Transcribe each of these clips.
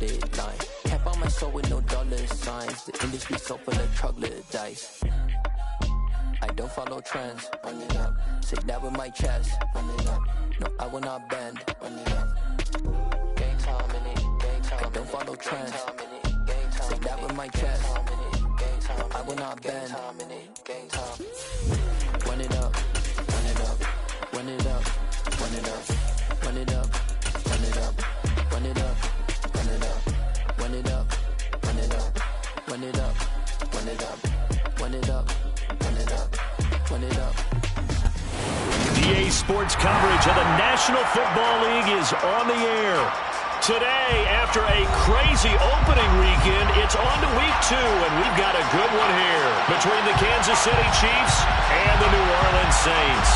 dotted line. Can't buy my soul with no dollar signs. The industry so full of troglodytes. I don't follow trends. Run it up. Say that with my chest. Run it up. No, I will not bend. Run it up. Gang time in it. Gang time. I don't follow trends. Say that with my chest. No, I will not bend. Gang time. Run it up. Run it up. Run it up. Run it up. Run it up. Run it up. Run it up. Run it up. Run it up. Run it up. Run it up. Run it up. Run it up. Run it up. Run it up. EA Sports coverage of the National Football League is on the air. Today, after a crazy opening weekend, it's on to week 2, and we've got a good one here between the Kansas City Chiefs and the New Orleans Saints.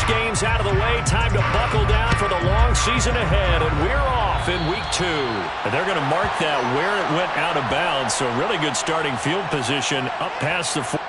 Games out of the way, time to buckle down for the long season ahead, and we're off in week 2. And they're going to mark that where it went out of bounds, so really good starting field position up past the 4.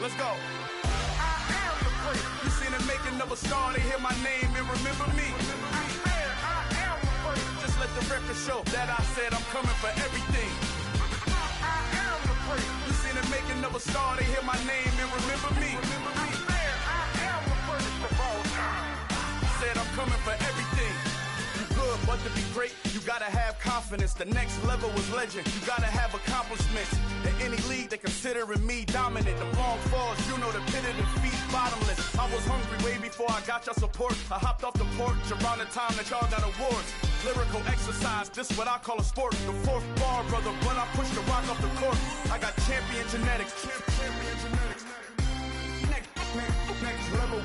Let's go. I am the great. You seen the making of a star, they hear my name and remember me. I am the great. Just let the record show that I said I'm coming for everything. I am the great. You seen the making of a star, they hear my name and remember me. I am the greatest of all time. Said I'm coming for everything. You good, but to be great, you gotta have confidence. The next level was legend. You gotta have accomplishments. In any league, they considering me dominant. The long falls, you know the pit of defeat, bottomless. I was hungry way before I got your support. I hopped off the porch around the time that y'all got awards. Lyrical exercise, this what I call a sport. The fourth bar, brother, when I push the rock off the court. I got champion genetics. Champion genetics. Next level.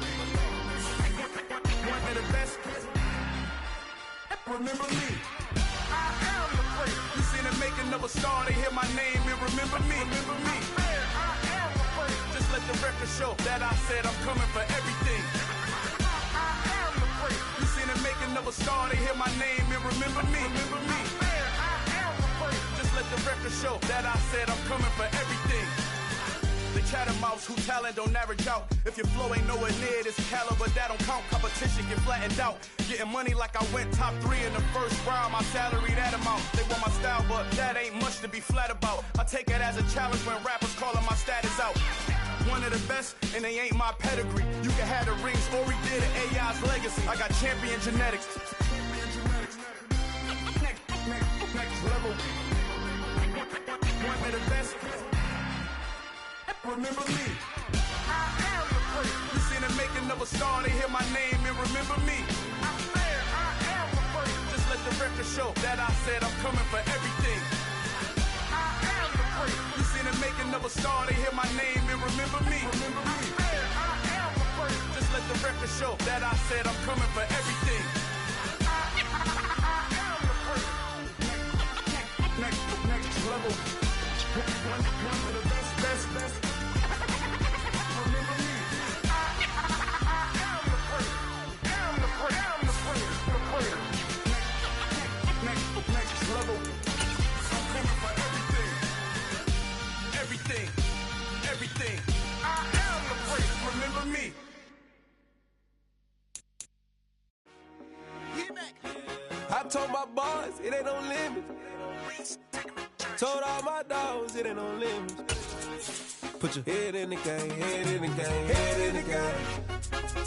One of the best. Remember me. I am the great. You seen the making of a star, they hear my name and remember me. Remember me. I am the great. Just let the record show that I said I'm coming for everything. I am the great. You seen the making of a star, they hear my name and remember me. Remember me. I am the great. Just let the record show that I said I'm coming for everything. The chattermouths who talent don't average out. If your flow ain't nowhere near this caliber, that don't count. Competition get flattened out. Getting money like I went top 3 in the first round. My salary that amount. They want my style, but that ain't much to be flat about. I take it as a challenge when rappers calling my status out. One of the best, and they ain't my pedigree. You can have the rings, or we did it, AI's legacy. I got champion genetics. Next level. One of the best. Remember me. I am the great. You seen the making of a star, they hear my name and remember me. I am the great. Just let the record show that I said I'm coming for everything. I am the great. You seen the making of a star, they hear my name and remember me. Remember me. I am the great. Just let the record show that I said I'm coming for everything. I am the great. Next level. One of the best. Everything. I am the told my boys it ain't no limit. Told all my dogs it ain't no limit. Put your head in the game, head in the game, head in the game.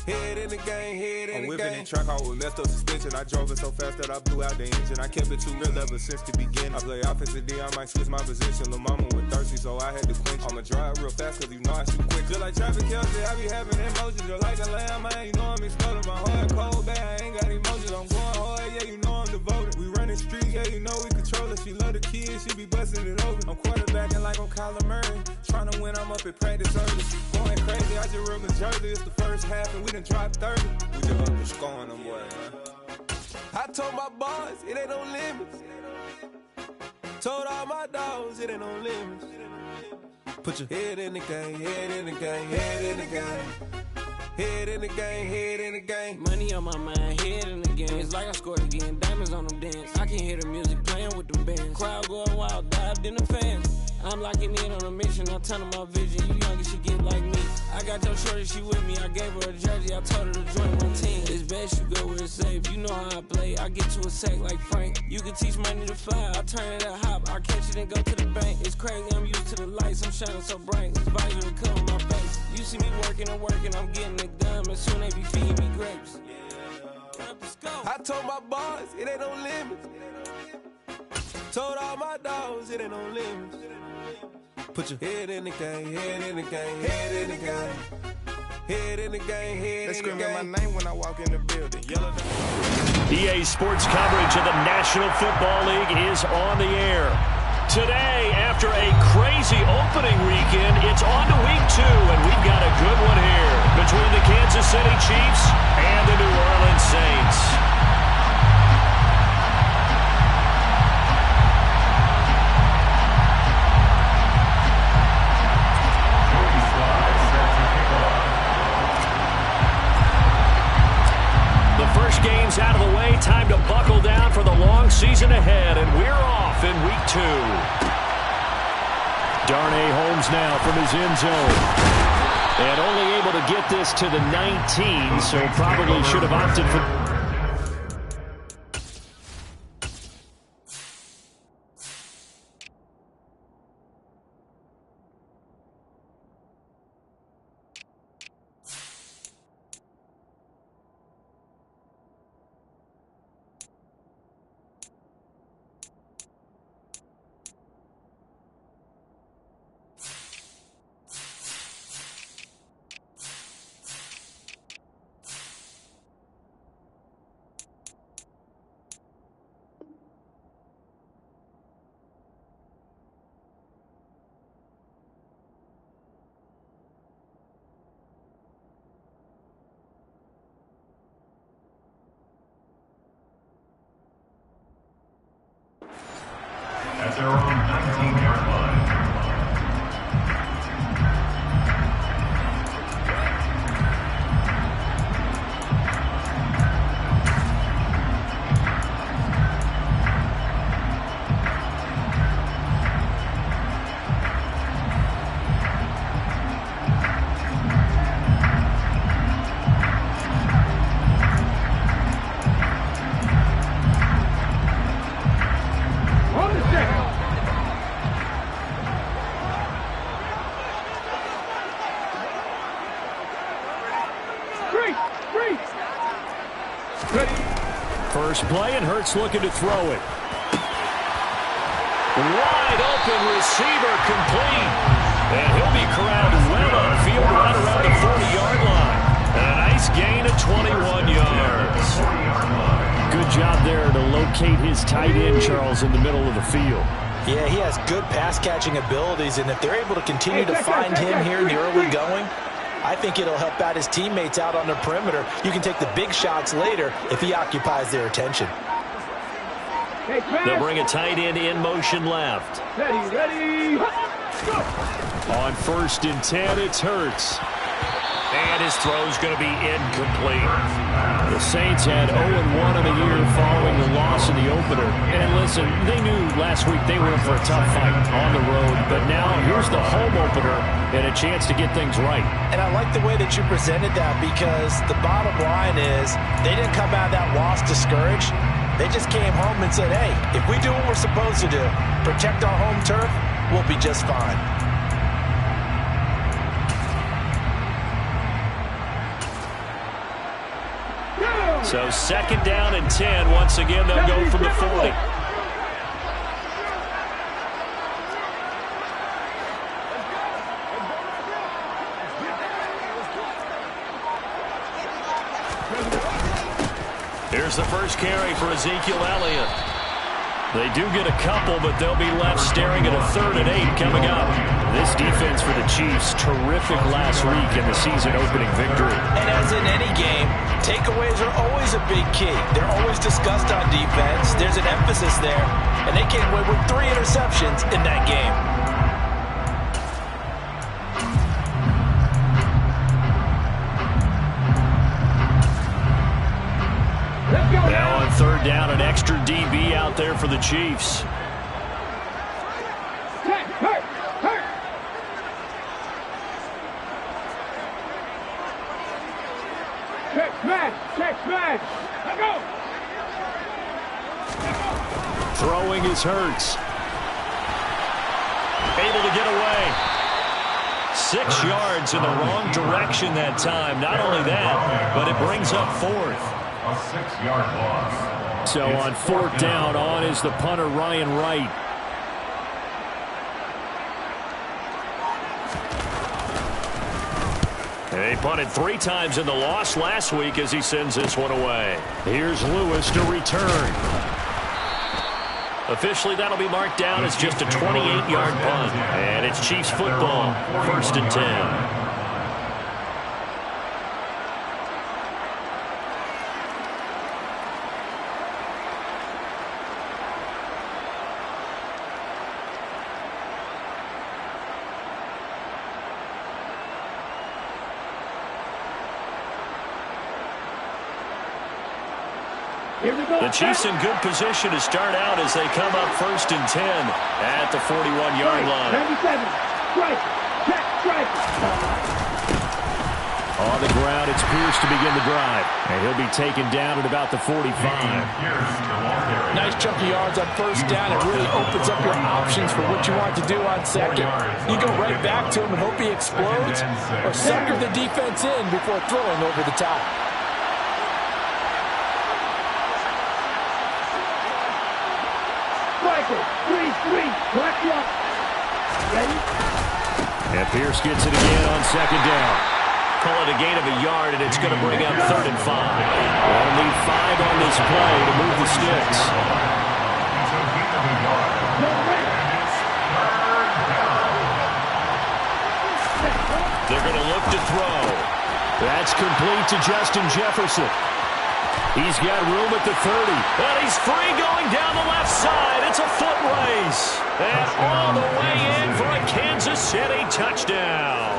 Head in the game, head in the game. I'm whipping in track hall with messed up suspension. I drove it so fast that I blew out the engine. I kept it too real ever since the beginning. I play offensive D, I might switch my position. Lil' mama was thirsty, so I had to quench. I'ma drive real fast, cause you know I shoot quick. Just like traffic Kelsey, I be having emotions. Just like a lamb, man, you know I'm exploding. My heart cold, bad, I ain't got emotions. I'm going hard, yeah, you know I'm devoted. We running street, yeah, you know we control it. She love the kids, she be busting it over. I'm quarterbacking like I'm Kyler Murray. Trying to win, I'm up at practice early. Going crazy, I just rub in Jersey. It's the first half and we done dropped 30. We just up and scoring them, boy, man. I told my boys it ain't no limits. Told all my dogs it ain't no limits. Put your head in the game, head in the game, head in the game. Head in the game, head in the game. Money on my mind, head in the game. It's like I scored again, diamonds on them dance. I can hear the music playing with them bands. Crowd going wild, dived in the fans. I'm locking in on a mission, I'm turning my vision. You young and she get like me. I got your shorty, she with me. I gave her a jersey, I told her to join my team. It's best you go where it's safe. You know how I play, I get to a sack like Frank. You can teach money to fly, I turn it at hop. I catch it and go to the bank. It's crazy, I'm used to the lights, I'm shining so bright. This visor to cover my face. You see me working and working, I'm getting it done. And soon they be feeding me grapes. I told my boys it ain't no limits. Told all my dogs it ain't no limits. Put your head in the game, head in the game, head in the game. Head in the game, head in the game. They screaming my name when I walk in the building. Yellow down. EA Sports coverage of the National Football League is on the air. Today, after a crazy opening weekend, it's on to week 2, and we've got a good one here between the Kansas City Chiefs and the New Orleans Saints. First game's out of the way. Time to buckle down for the long season ahead, and we're off in week 2. Darnay Holmes now from his end zone. And only able to get this to the 19, so probably should have opted for... At their own 19-yard line. First play, and Hurts looking to throw it. Wide open receiver complete. And he'll be corralled well upfield right around the 40-yard line. And a nice gain of 21 yards. Good job there to locate his tight end, Charles, in the middle of the field. Yeah, he has good pass-catching abilities, and if they're able to continue to find him here in the early going, I think it'll help out his teammates out on the perimeter. You can take the big shots later if he occupies their attention. They'll bring a tight end in motion left. Ready. Go. On 1st and 10, it's Hurts. And his throw's going to be incomplete. The Saints had 0-1 in the year following the loss in the opener. And listen, they knew last week they were in for a tough fight on the road. But now here's the home opener and a chance to get things right. And I like the way that you presented that, because the bottom line is they didn't come out of that loss discouraged. They just came home and said, hey, if we do what we're supposed to do, protect our home turf, we'll be just fine. So 2nd down and 10. Once again, they'll go from the 40. Here's the first carry for Ezekiel Elliott. They do get a couple, but they'll be left staring at a 3rd and 8 coming up. This defense for the Chiefs, terrific last week in the season-opening victory. And as in any game, takeaways are always a big key. They're always discussed on defense. There's an emphasis there, and they came away with 3 interceptions in that game. Now on 3rd down, an extra DB out there for the Chiefs. Check smash. Let go. Throwing is Hurts. Able to get away. 6 yards in the wrong direction that time. Not only that, but it brings up 4th. A 6-yard loss. So on 4th down, on is the punter, Ryan Wright. They punted 3 times in the loss last week as he sends this one away. Here's Lewis to return. Officially, that'll be marked down as just a 28-yard punt. And it's Chiefs football, 1st and 10. The Chiefs in good position to start out as they come up 1st and 10 at the 41-yard line. 97. Strike. Check. Strike. On the ground, it's Pierce to begin the drive. And he'll be taken down at about the 45. Nice chunk of yards on 1st down. It really opens up your options for what you want to do on 2nd. You go right back to him and hope he explodes, or sucker the defense in before throwing over the top. And Pierce gets it again on 2nd down. Call it a gain of a yard, and it's going to bring up 3rd and 5. They'll need 5 on this play to move the sticks. They're going to look to throw. That's complete to Justin Jefferson. He's got room at the 30. And he's free going down the left side. It's a foot race. And all the way in for a Kansas City touchdown.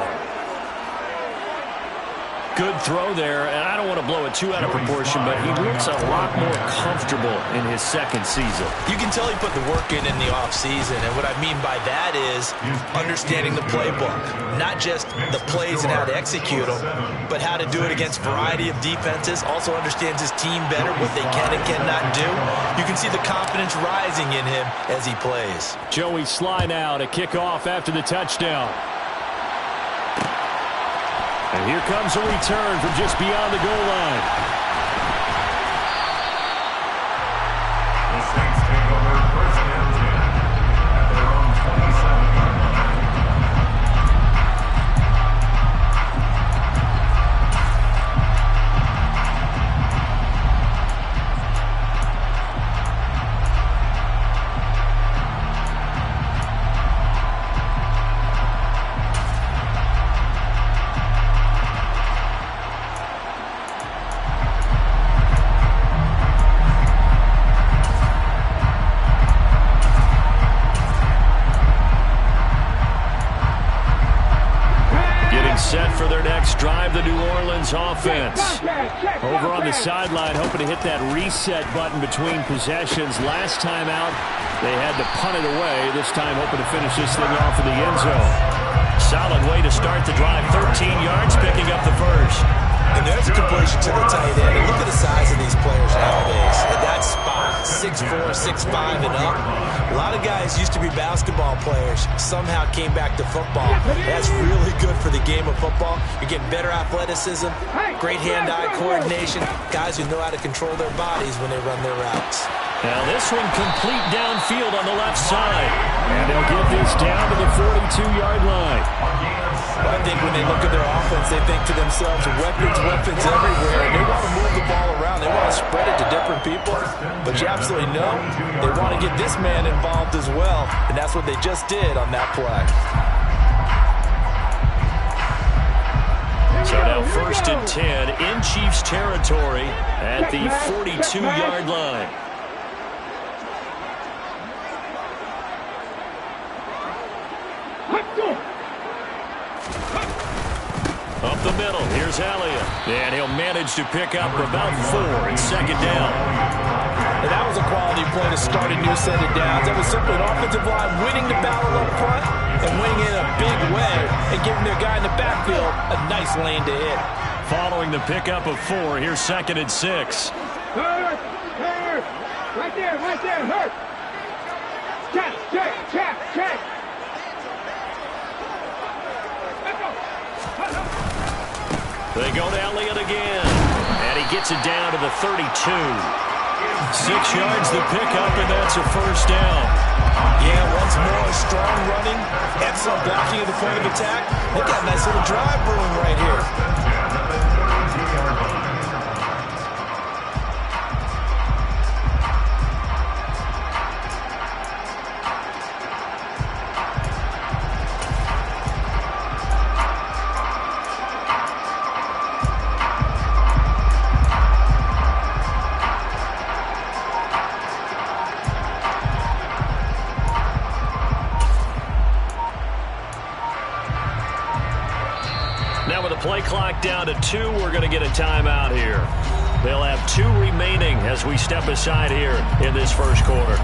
Good throw there, and I don't want to blow it too out of proportion, but he looks a lot more comfortable in his 2nd season. You can tell he put the work in the offseason, and what I mean by that is understanding the playbook. Not just the plays and how to execute them, but how to do it against a variety of defenses. Also understands his team better, what they can and cannot do. You can see the confidence rising in him as he plays. Joey Sly now to kick off after the touchdown. And here comes a return from just beyond the goal line. The Saints take over 1st and 10 at their own 27-yard line. Set for their next drive, the New Orleans offense. Over on the sideline, hoping to hit that reset button between possessions. Last time out, they had to punt it away. This time, hoping to finish this thing off in the end zone. Solid way to start the drive. 13 yards, picking up the first. And there's a completion to the tight end. And look at the size of these players nowadays. And that's spot, 6'4", 6'5", and up. A lot of guys used to be basketball players, somehow came back to football. That's really good for the game of football. You're getting better athleticism, great hand-eye coordination, guys who know how to control their bodies when they run their routes. Now this one complete downfield on the left side. And they'll get this down to the 42-yard line. Well, I think when they look at their offense, they think to themselves, weapons everywhere. And they want to move the ball around. They want to spread it to different people. But you absolutely know they want to get this man involved as well. And that's what they just did on that play. So now 1st and 10 in Chiefs territory at the 42-yard line. Up the middle, here's Elliott. And he'll manage to pick up about 4 and 2nd down. And that was a quality play to start a new set of downs. That was simply an offensive line winning the battle up front and winning it in a big way and giving their guy in the backfield a nice lane to hit. Following the pickup of 4, here's 2nd and 6. Hurt! Right there, hurt! Check! They go to Elliott again, and he gets it down to the 32. 6 yards the pickup, and that's a 1st down. Yeah, once more, strong running, excellent blocking at the point of attack. They got a nice little drive brewing right here. Play clock down to 2. We're going to get a timeout here. They'll have 2 remaining as we step aside here in this 1st quarter.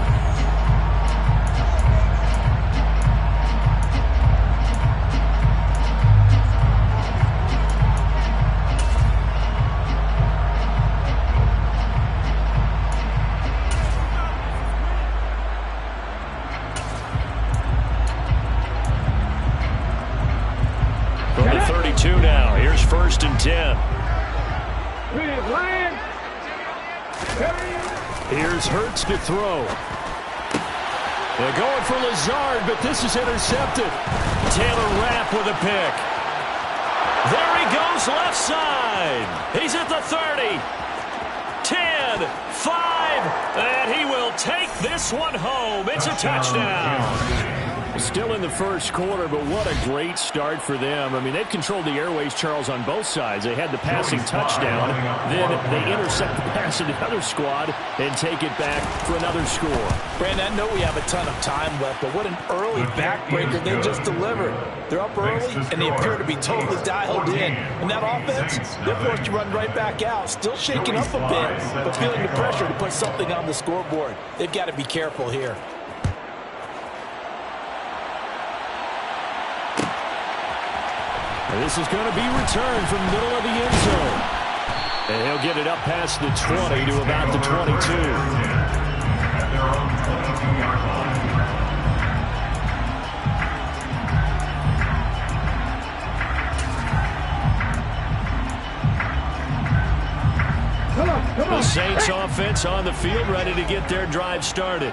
Now, here's 1st and 10. Here's Hurts to throw. They're going for Lazard, but this is intercepted. Taylor Rapp with a pick. There he goes, left side. He's at the 30. 10, 5, and he will take this one home. It's a touchdown. Still in the 1st quarter, but what a great start for them. I mean, they've controlled the airways, Charles, on both sides. They had the passing touchdown. Then they intercept the pass of the other squad and take it back for another score. Brandon, I know we have a ton of time left, but what an early backbreaker they just delivered. They're up early, and they appear to be totally dialed in. And that offense, they're forced to run right back out. Still shaking up a bit, but feeling the pressure to put something on the scoreboard. They've got to be careful here. This is going to be returned from the middle of the end zone. And he'll get it up past the 20 to about the 22. The Saints offense on the field, ready to get their drive started.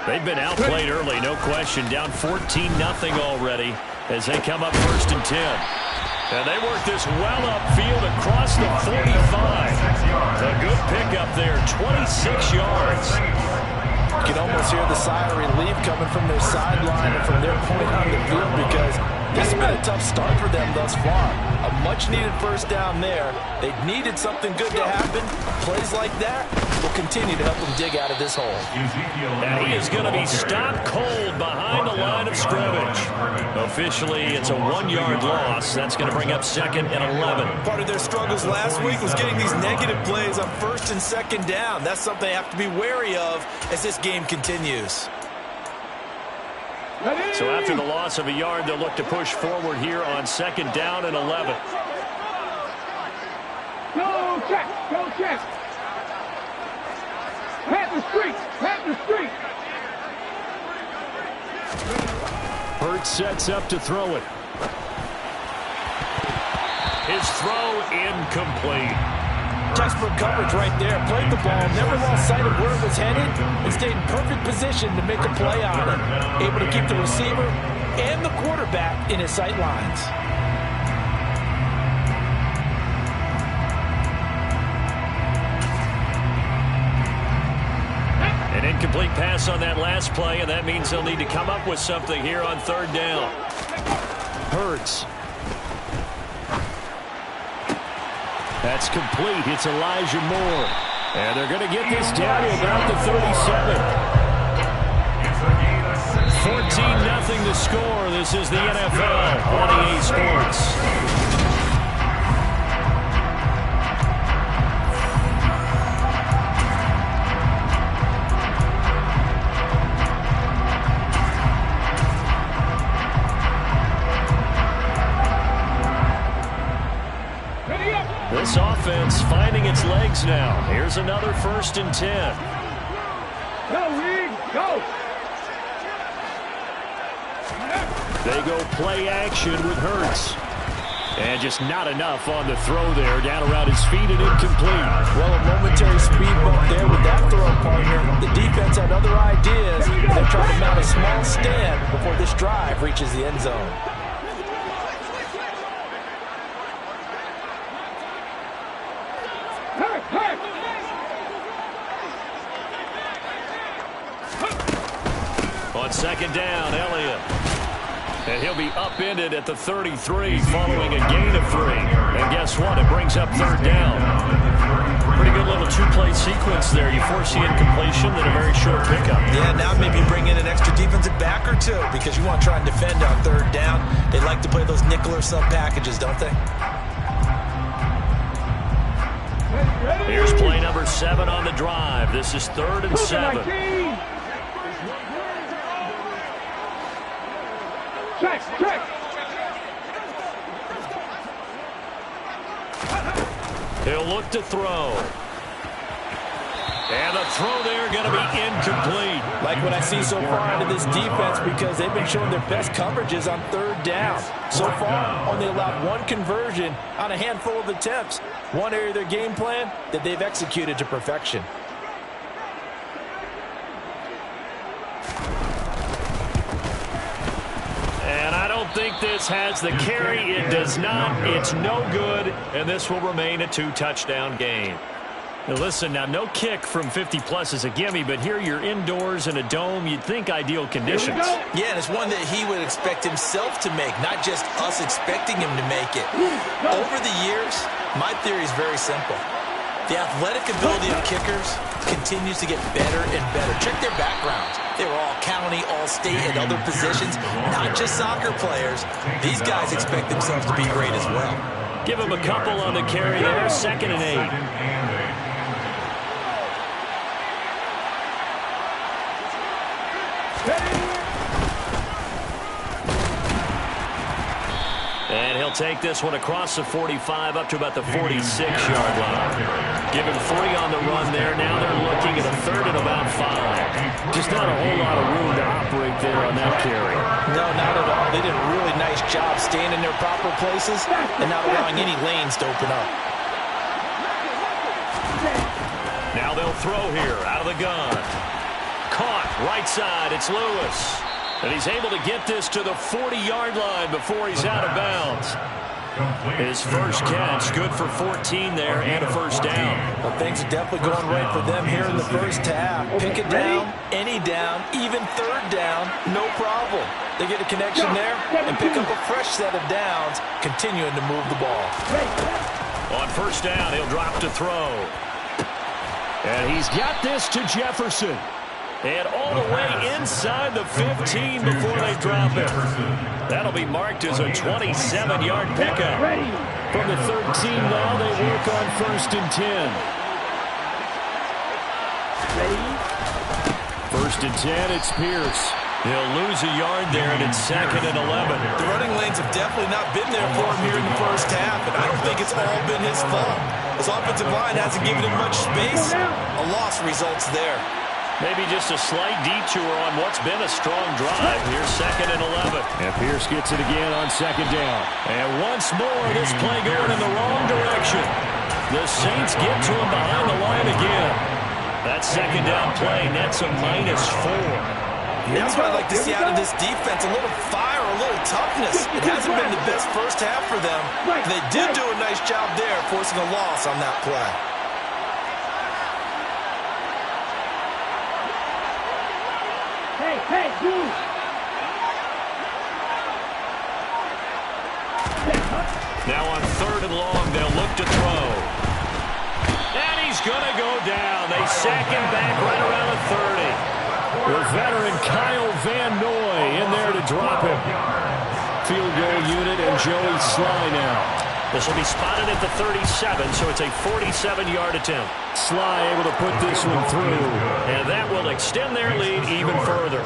They've been outplayed early, no question. Down 14-0 already as they come up 1st and 10. And they work this well upfield across the 45. A good pickup there, 26 yards. You can almost hear the sigh of relief coming from their sideline and from their point on the field because this has been a tough start for them thus far. A much-needed 1st down there. They needed something good to happen. Plays like that will continue to help them dig out of this hole. And he is going to be stopped cold behind the line of scrimmage. Officially, it's a 1-yard loss. That's going to bring up 2nd and 11. Part of their struggles last week was getting these negative plays on 1st and 2nd down. That's something they have to be wary of as this game continues. So after the loss of a yard, they'll look to push forward here on 2nd down and 11. Go check. Hit. street. Pat the street. Hurts sets up to throw it. His throw incomplete. Textbook coverage right there. Played the ball, never lost sight of where it was headed, and stayed in perfect position to make a play on it. Able to keep the receiver and the quarterback in his sight lines. An incomplete pass on that last play, and that means they'll need to come up with something here on third down. Hurts. That's complete. It's Elijah Moore. And they're going to get this down to about the 37. 14-0 the score. This is the NFL on EA Sports. This offense finding its legs now. Here's another 1st and 10. Go, Reed, go. They go play action with Hurts. And just not enough on the throw there. Down around his feet and incomplete. Well, a momentary speed bump there with that throw, partner. The defense had other ideas. They're trying to mount a small stand before this drive reaches the end zone. On 2nd down, Elliott. And he'll be upended at the 33 following a gain of 3. And guess what? It brings up 3rd down. Pretty good little 2-play sequence there. You force the incompletion, then a very short pickup. Yeah, now maybe bring in an extra defensive back or two because you want to try and defend on 3rd down. They like to play those nickel or sub packages, don't they? Here's play number 7 on the drive. This is 3rd and 7. Check. He'll look to throw. And the throw there going to be incomplete. Like what I see so far out of this defense because they've been showing their best coverages on 3rd down. So far, only allowed 1 conversion on a handful of attempts. One area of their game plan that they've executed to perfection. And I don't think this has the carry. It does not. It's no good. And this will remain a 2-touchdown game. Now listen, now no kick from 50-plus is a gimme, but here you're indoors in a dome. You'd think ideal conditions. Yeah, and it's one that he would expect himself to make, not just us expecting him to make it. Over the years, my theory is very simple. The athletic ability of kickers continues to get better and better. Check their backgrounds. They were all county, all state, and other positions, not just soccer players. These guys expect themselves to be great as well. Give him a couple on the carry there, 2nd and 8. And he'll take this one across the 45 up to about the 46-yard line. Give him 3 on the run there. Now they're looking at a 3rd and about 5. Just not a whole lot of room to operate there on that carry. No, not at all. They did a really nice job staying in their proper places and not allowing any lanes to open up. Now they'll throw here out of the gun. Caught right side. It's Lewis. And he's able to get this to the 40-yard line before he's out of bounds. His first catch, good for 14 there and a 1st down. Well, things are definitely going right for them here in the first half. Pick it down, any down, even 3rd down, no problem. They get a connection there and pick up a fresh set of downs, continuing to move the ball. On 1st down, he'll drop to throw. And he's got this to Jefferson. And all the way inside the 15 before they drop it. That'll be marked as a 27-yard pickup. From the 13 now, they work on 1st and 10. 1st and 10, it's Pierce. He'll lose a yard there, and it's 2nd and 11. The running lanes have definitely not been there for him here in the first half, and I don't think it's all been his fault. His offensive line hasn't given him much space. A loss results there. Maybe just a slight detour on what's been a strong drive. Here's 2nd and 11. And Pierce gets it again on 2nd down. And once more, this play going in the wrong direction. The Saints get to him behind the line again. That 2nd down play nets a -4. That's what I like to see out of this defense. A little fire, a little toughness. It hasn't been the best first half for them. They did do a nice job there, forcing a loss on that play. Hey, dude! Now on 3rd and long, they'll look to throw. And he's going to go down. They sack him back right around the 30. The veteran Kyle Van Noy in there to drop him. Field goal unit and Joey Sly now. This will be spotted at the 37, so it's a 47-yard attempt. Sly able to put this one through, and that will extend their lead even further.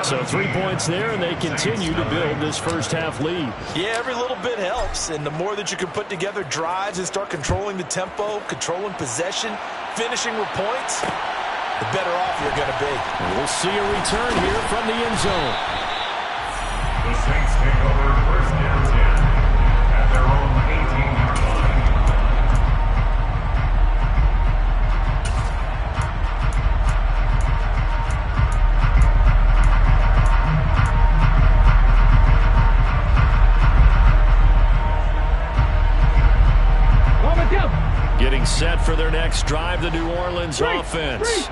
So 3 points there, and they continue to build this first half lead. Yeah, every little bit helps, and the more that you can put together drives and start controlling the tempo, controlling possession, finishing with points, the better off you're going to be. And we'll see a return here from the end zone. The Saints take over 1st and 10 at their own 18-yard line. Getting set for their next drive, the New Orleans offense.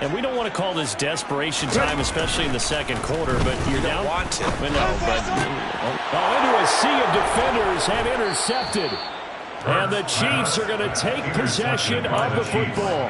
And we don't want to call this desperation time, especially in the 2nd quarter, but you're down. Want to. No, but into a sea of defenders and intercepted. And the Chiefs are going to take possession of the football.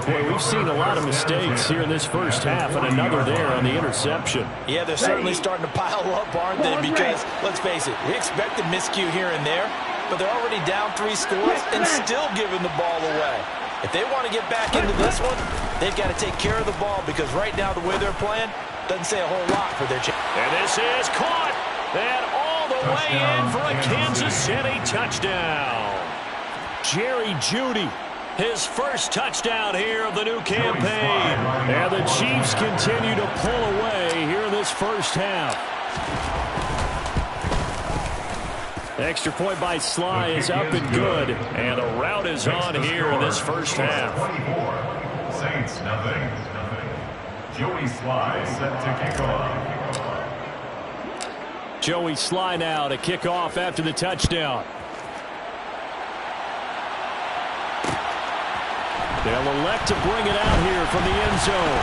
Boy, we've seen a lot of mistakes here in this first half, and another there on the interception. Yeah, they're certainly starting to pile up, aren't they? Because, let's face it, we expected miscue here and there, but they're already down 3 scores and still giving the ball away. If they want to get back into this one, they've got to take care of the ball, because right now the way they're playing doesn't say a whole lot for their chance. And this is caught. And all the way in for a Kansas City touchdown. Jerry Jeudy, his first touchdown here of the new campaign. And the Chiefs continue to pull away here in this first half. Extra point by Sly is up and good. And a rout is on here in this first half. 24. Saints nothing. Joey Sly set to kick off. Joey Sly now to kick off after the touchdown. They'll elect to bring it out here from the end zone.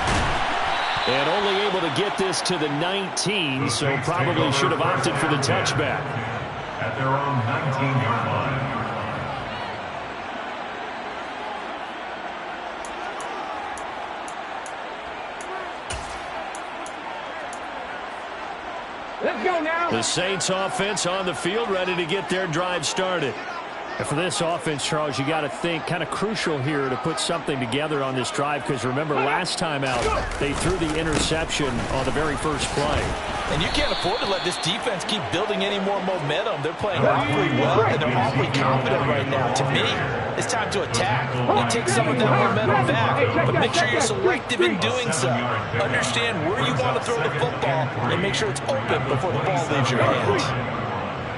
And only able to get this to the 19, so probably should have opted for the touchback. At their own 19-yard line. Let's go now. The Saints offense on the field, ready to get their drive started. And for this offense, Charles, you got to think kind of crucial here to put something together on this drive, because remember last time out they threw the interception on the very first play. And you can't afford to let this defense keep building any more momentum. They're playing awfully well, and they're awfully confident right now. To me, it's time to attack and take some of that momentum back. But make sure you're selective in doing so. Understand where you want to throw the football and make sure it's open before the ball leaves your hands.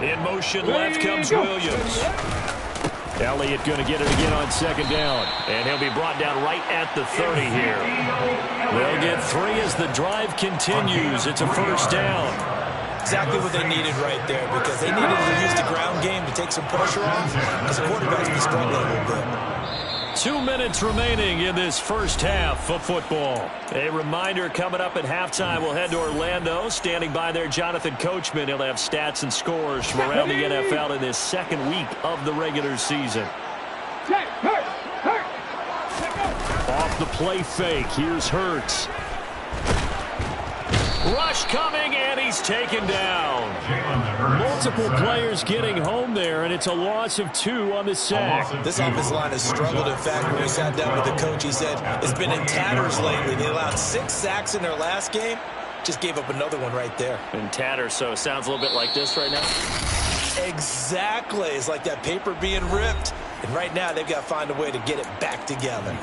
In motion left comes Williams. Elliott going to get it again on 2nd down. And he'll be brought down right at the 30 here. They'll get 3 as the drive continues. It's a first down. Exactly what they needed right there, because they needed to use the ground game to take some pressure off, because the quarterback's been struggling a little bit. 2 minutes remaining in this first half of football. A reminder, coming up at halftime, we'll head to Orlando. Standing by there, Jonathan Coachman. He'll have stats and scores from around the NFL in this 2nd week of the regular season. Off the play fake, here's Hurts. Rush coming, and he's taken down. Multiple players getting home there, and it's a loss of 2 on the sack. This offensive line has struggled. In fact, when we sat down with the coach, he said it's been in tatters lately. They allowed 6 sacks in their last game. Just gave up another one right there. In tatters, so it sounds a little bit like this right now. Exactly. It's like that paper being ripped. And right now, they've got to find a way to get it back together.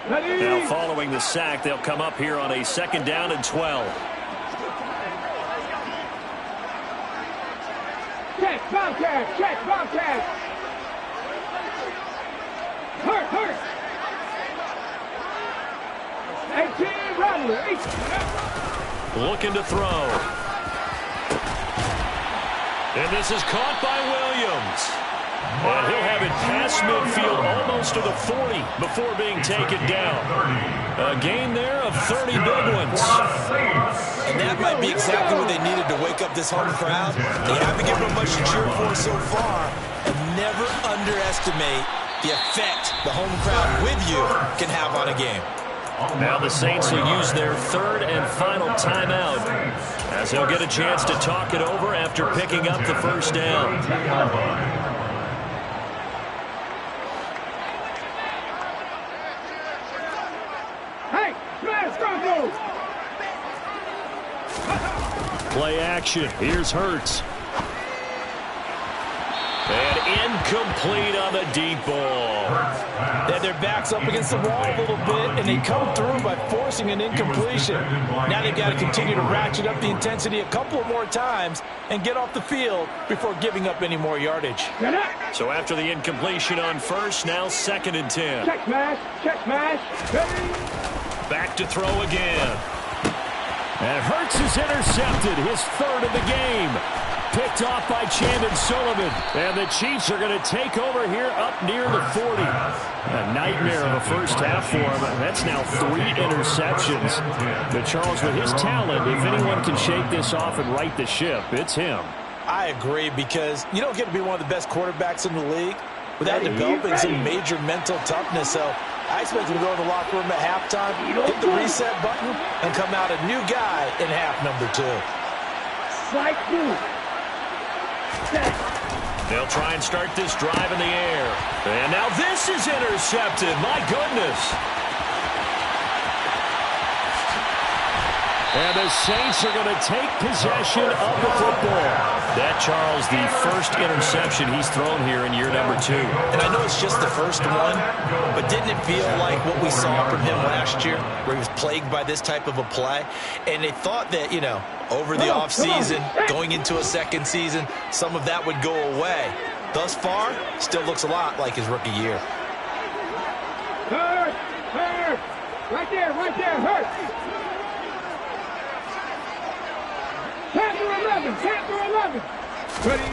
Now following the sack, they'll come up here on a 2nd down and 12. Check, Bobcat, check, Bobcat. Hurt. 18, Rattler, 18. Looking to throw. And this is caught by Williams. And he'll have it past midfield almost to the 40 before being taken down. A gain there of 30 big ones. And that might be exactly what they needed to wake up this home crowd. They haven't given them much to cheer for so far. And never underestimate the effect the home crowd with you can have on a game. Now the Saints will use their 3rd and final timeout as they'll get a chance to talk it over after picking up the 1st down. Play action. Here's Hurts. And incomplete on the deep ball. They had their backs up against the wall a little bit, and they come through by forcing an incompletion. Now they've got to continue to ratchet up the intensity a couple of more times and get off the field before giving up any more yardage. So after the incompletion on 1st, now 2nd and 10. Check smash. Back to throw again. And Hurts is intercepted, his 3rd of the game. Picked off by Chandon Sullivan. And the Chiefs are going to take over here up near the 40. A nightmare of a first half for him. That's now 3 interceptions. But Charles, with his talent, if anyone can shake this off and right the ship, it's him. I agree, because you don't get to be one of the best quarterbacks in the league without developing some major mental toughness. So I expect him to go in the locker room at halftime, hit the reset button, and come out a new guy in half number 2. Strike 2. They'll try and start this drive in the air. And now this is intercepted. My goodness. And the Saints are going to take possession of the football. That, Charles, the 1st interception he's thrown here in year number 2. And I know it's just the 1st one, but didn't it feel like what we saw from him last year, where he was plagued by this type of a play? And they thought that, over the offseason, going into a 2nd season, some of that would go away. Thus far, still looks a lot like his rookie year. Hurt. Right there, hurt. 10 to 11. Ready.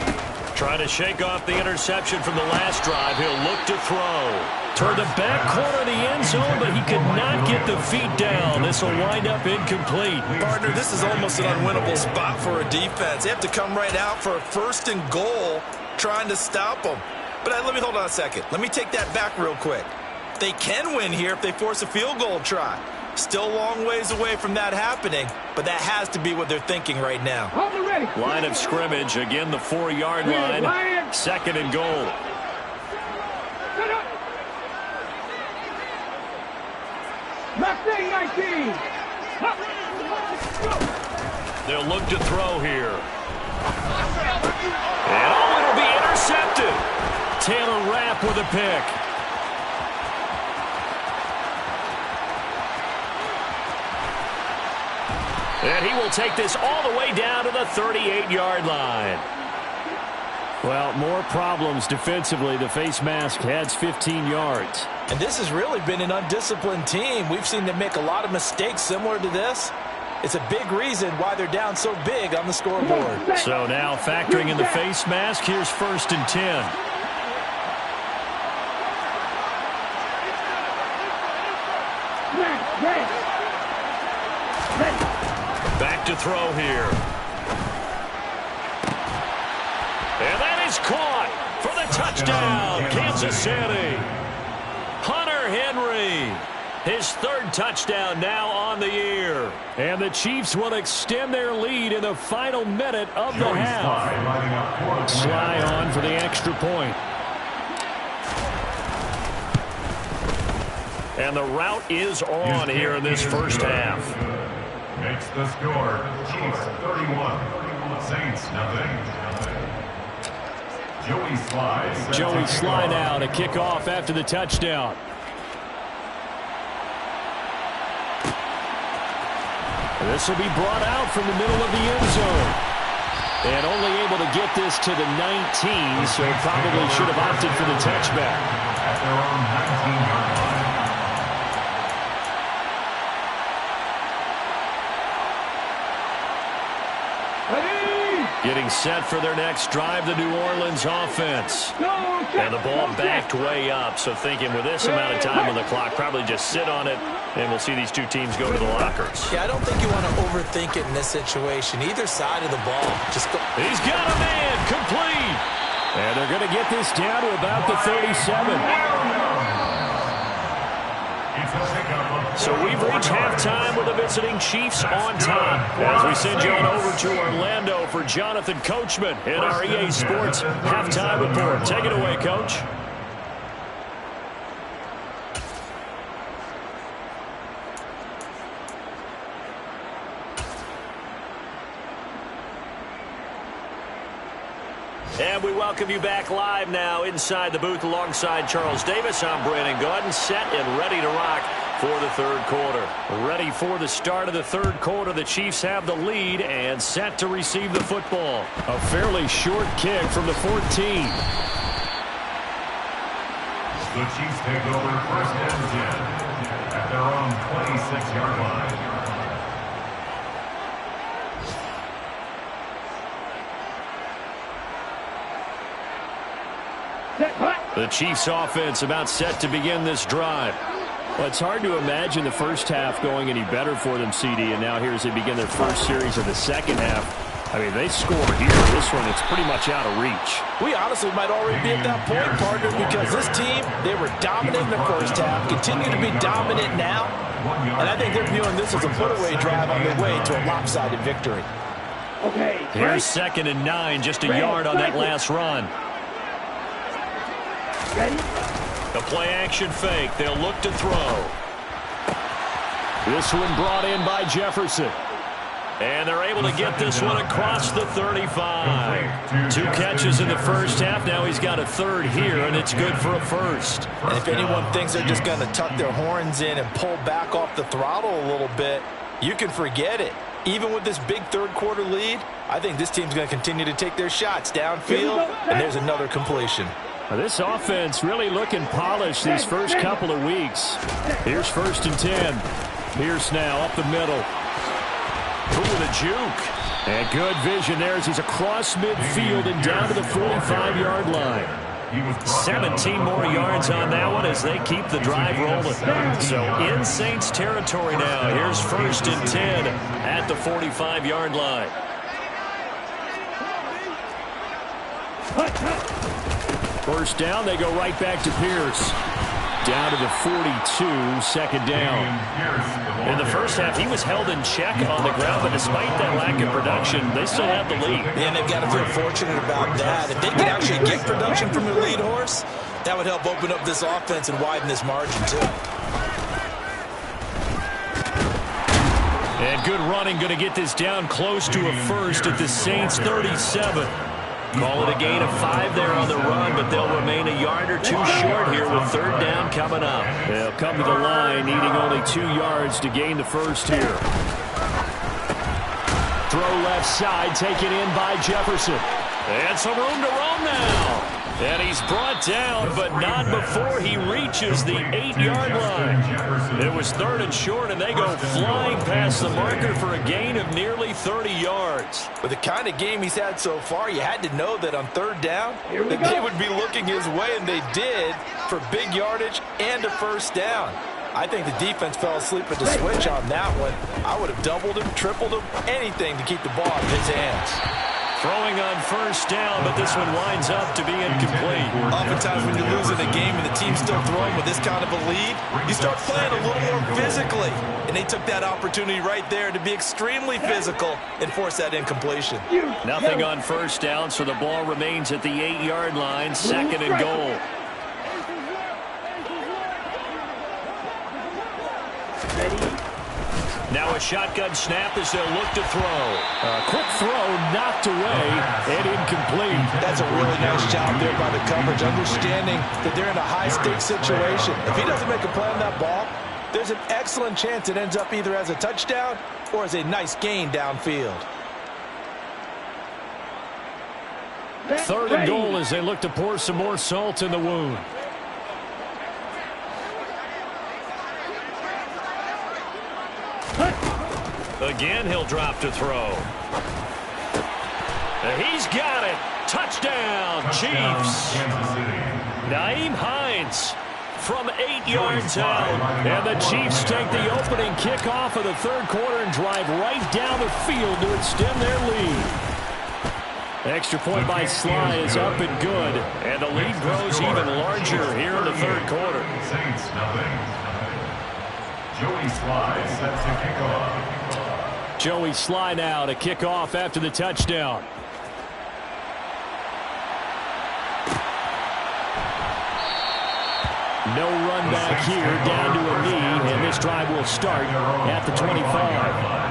Trying to shake off the interception from the last drive. He'll look to throw. Toward the back corner of the end zone, but he could not get the feet down. This will wind up incomplete. Partner, this is almost an unwinnable spot for a defense. They have to come right out for a 1st and goal trying to stop them. But let me hold on a second. Let me take that back real quick. They can win here if they force a field goal try. Still a long ways away from that happening, but that has to be what they're thinking right now. Line of scrimmage, again the 4-yard line. 2nd and goal. Mustang 19. They'll look to throw here. And it'll be intercepted. Taylor Rapp with a pick. And he will take this all the way down to the 38-yard line. Well, more problems defensively. The face mask adds 15 yards. And this has really been an undisciplined team. We've seen them make a lot of mistakes similar to this. It's a big reason why they're down so big on the scoreboard. So now factoring in the face mask, here's 1st and 10. Back to throw here. And that is caught for the touchdown, Kansas City. Hunter Henry, his 3rd touchdown now on the year. And the Chiefs will extend their lead in the final minute of the half. Sly on for the extra point. And the route is on here in this first half. Makes the score. Chiefs 31, Saints nothing. Joey Sly now to kick off after the touchdown. This will be brought out from the middle of the end zone. And only able to get this to the 19, so probably should have opted for the touchback. At their own 19-yard line. Getting set for their next drive, the New Orleans offense. And the ball backed way up, so thinking with this amount of time on the clock, probably just sit on it, and we'll see these two teams go to the lockers. Yeah, I don't think you want to overthink it in this situation. Either side of the ball, just go. He's got a man, complete. And they're going to get this down to about the 37. So we've reached halftime with the visiting Chiefs on top. As we send you on over to Orlando for Jonathan Coachman in our EA Sports Halftime Report. Take it away, Coach. And we welcome you back live now inside the booth alongside Charles Davis. I'm Brandon Gaudin, set and ready to rock for the third quarter. Ready for the start of the third quarter. The Chiefs have the lead and set to receive the football. A fairly short kick from the 14. The Chiefs take over first and 10 at their own 26-yard line. The Chiefs offense about set to begin this drive. Well, it's hard to imagine the first half going any better for them, CD, and now here as they begin their first series of the second half. I mean, they score here. This one, it's pretty much out of reach. We honestly might already be at that point, partner, because this team, they were dominant in the first half, continue to be dominant now, and I think they're viewing this as a put-away drive on their way to a lopsided victory. Okay. Here's 2nd and 9, just a yard on that last run. The play-action fake. They'll look to throw. This one brought in by Jefferson. And they're able to get this one across the 35. 2 catches in the first half. Now he's got a third here, and it's good for a first. And if anyone thinks they're just going to tuck their horns in and pull back off the throttle a little bit, you can forget it. Even with this big third quarter lead, I think this team's going to continue to take their shots downfield, and there's another completion. This offense really looking polished these first couple of weeks. Here's 1st and 10. Pierce now up the middle. Ooh, the juke. And good vision there as he's across midfield and down to the 45-yard line. 17 more yards on that one as they keep the drive rolling. So in Saints territory now. Here's 1st and 10 at the 45-yard line. First down, they go right back to Pierce. Down to the 42, 2nd down. In the first half, he was held in check on the ground, but despite that lack of production, they still have the lead. And they've got to feel fortunate about that. If they can actually get production from their lead horse, that would help open up this offense and widen this margin, too. And good running, going to get this down close to a first at the Saints 37. Call it a gain of 5 there on the run, but they'll remain a yard or 2 short here with 3rd down coming up. They'll come to the line, needing only 2 yards to gain the first here. Throw left side, taken in by Jefferson. And some room to roam now. And he's brought down, but not before he reaches the 8-yard line. It was 3rd and short, and they go flying past the marker for a gain of nearly 30 yards. With the kind of game he's had so far, you had to know that on 3rd down, that they would be looking his way, and they did, for big yardage and a first down. I think the defense fell asleep at the switch on that one. I would have doubled him, tripled him, anything to keep the ball in his hands. Throwing on first down, but this one winds up to be incomplete. Oftentimes when you're losing a game and the team's still throwing with this kind of a lead, you start playing a little more physically. And they took that opportunity right there to be extremely physical and force that incompletion. Nothing on first down, so the ball remains at the 8-yard line, 2nd and goal. Now a shotgun snap as they'll look to throw. A quick throw knocked away and incomplete. That's a really nice job there by the coverage, understanding that they're in a high-stakes situation. If he doesn't make a play on that ball, there's an excellent chance it ends up either as a touchdown or as a nice gain downfield. 3rd and goal as they look to pour some more salt in the wound. Again, he'll drop to throw. He's got it. Touchdown, Chiefs. Nyheim Hines from 8 yards out. And the Chiefs take the opening kickoff of the 3rd quarter and drive right down the field to extend their lead. Extra point by Sly is up and good. And the lead grows even larger here in the 3rd quarter. Saints nothing. Joey Sly sets the kickoff. Joey Sly now to kick off after the touchdown. No run back here, down to a knee, and this drive will start at the 25.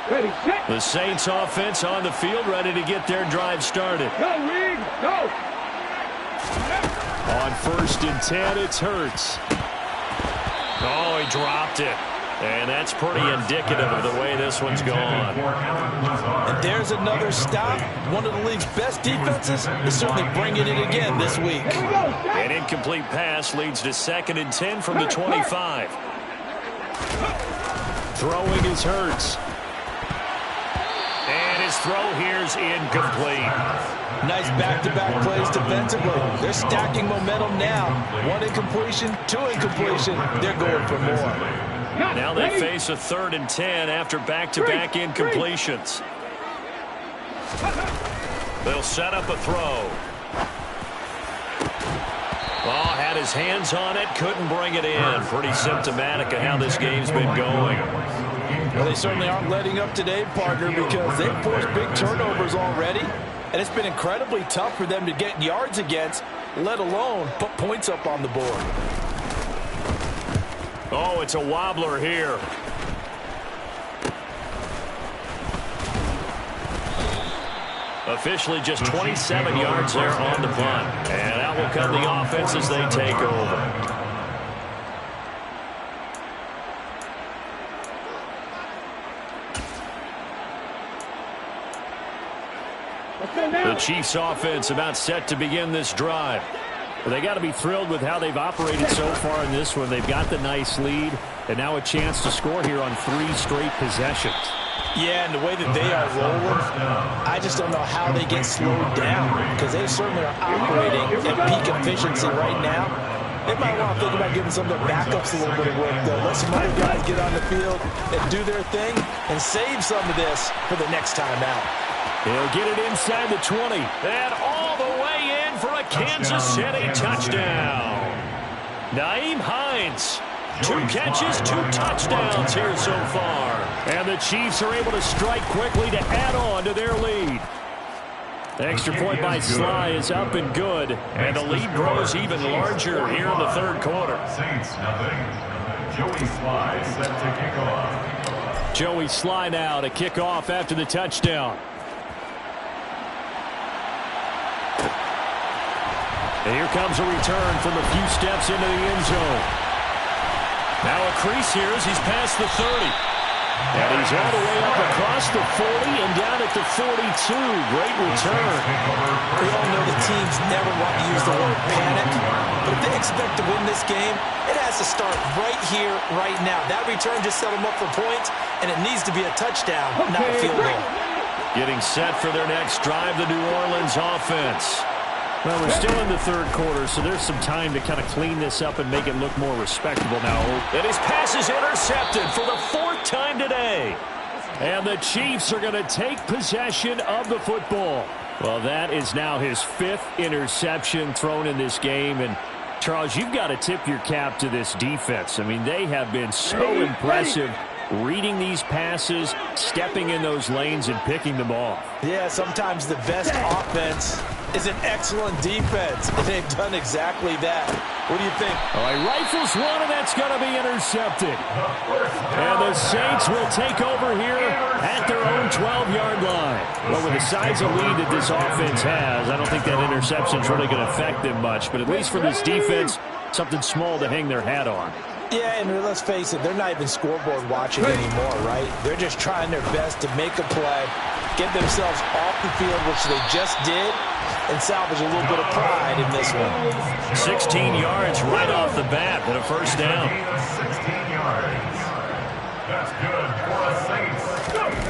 Ready, set. The Saints offense on the field, ready to get their drive started. Go, Reed, go. On 1st and 10, it's Hurts. Oh, he dropped it. And that's pretty indicative of the way this one's gone. And there's another stop. One of the league's best defenses is certainly bringing it again this week. An incomplete pass leads to 2nd and 10 from the 25. Throwing is Hurts. And his throw here's incomplete. Nice back-to-back plays defensively. They're stacking momentum now. 1 incompletion, 2 incompletion. They're going for more. Now they face a 3rd and 10 after back-to-back incompletions. They'll set up a throw. Bogh had his hands on it, couldn't bring it in. Pretty symptomatic of how this game's been going. Well, they certainly aren't letting up today, partner, because they've forced big turnovers already. And it's been incredibly tough for them to get yards against, let alone put points up on the board. Oh, it's a wobbler here. Officially just 27 yards there on the punt. And out will come the offense as they take over. The Chiefs offense about set to begin this drive. Well, they got to be thrilled with how they've operated so far in this one. They've got the nice lead, and now a chance to score here on 3 straight possessions. Yeah, and the way that they are rolling, I just don't know how they get slowed down, because they certainly are operating at peak efficiency right now. They might want to think about giving some of their backups a little bit of work, though. Let some other guys get on the field and do their thing and save some of this for the next time out. He'll get it inside the 20. And all the way in for a Kansas City touchdown. Nyheim Hines. 2 catches, 2 touchdowns here so far. And the Chiefs are able to strike quickly to add on to their lead. The extra point by Sly is up and good. And the lead grows even larger here in the 3rd quarter. Saints nothing. Joey Sly set to kick off. Joey Sly now to kick off after the touchdown. And here comes a return from a few steps into the end zone. Now a crease here as he's past the 30. And he's all the way up across the 40 and down at the 42. Great return. We all know the teams never want to use the word panic, but if they expect to win this game, it has to start right here, right now. That return just set them up for points, and it needs to be a touchdown, not a field goal. Getting set for their next drive, the New Orleans offense. Well, we're still in the 3rd quarter, so there's some time to kind of clean this up and make it look more respectable now. And his pass is intercepted for the 4th time today. And the Chiefs are going to take possession of the football. Well, that is now his 5th interception thrown in this game. And, Charles, you've got to tip your cap to this defense. I mean, they have been so impressive reading these passes, stepping in those lanes, and picking them off. Yeah, sometimes the best offense is an excellent defense, and they've done exactly that. What do you think? All right, rifles one, and that's going to be intercepted. And the Saints will take over here at their own 12-yard line. Well, with the size of lead that this offense has, I don't think that interception is really going to affect them much. But at least for this defense, something small to hang their hat on. Yeah, and let's face it, they're not even scoreboard watching anymore, right? They're just trying their best to make a play, get themselves off the field, which they just did, and salvage a little bit of pride in this one. 16 yards right off the bat, and a first down. 16 yards. That's good for the Saints.